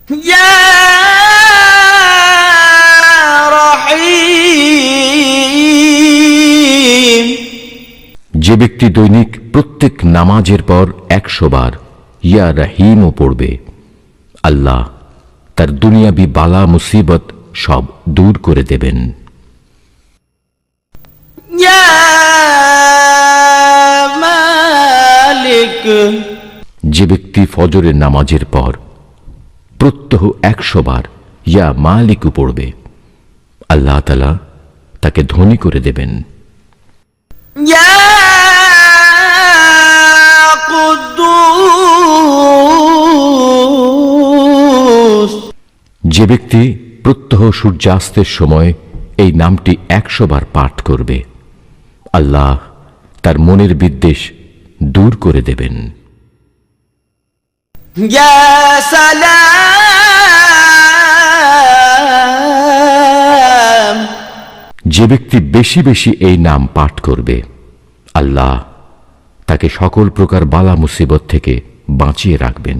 ইয়া রহিম। যে ব্যক্তি দৈনিক প্রত্যেক নামাজের পর 100 বার ইয়া রহিমও পড়বে, আল্লাহ তার দুনিয়াবি বালা মুসিবত সব দূর করে দেবেন। ইয়া মালিক। যে ব্যক্তি ফজরের নামাজের পর প্রত্যহ 100 বার ইয়া মালিকু পড়বে, আল্লাহ তাআলা তাকে ধনী করে দেবেন। ইয়া কুদ্দুস। যে ব্যক্তি প্রত্যহ সূর্যাস্তের সময় এই নামটি 100 বার পাঠ করবে, আল্লাহ তার মনের বিদ্বেষ দূর করে দেবেন। ইয়া সালাম। যে ব্যক্তি বেশি বেশি এই নাম পাঠ করবে, আল্লাহ তাকে সকল প্রকার বালা মুসিবত থেকে বাঁচিয়ে রাখবেন।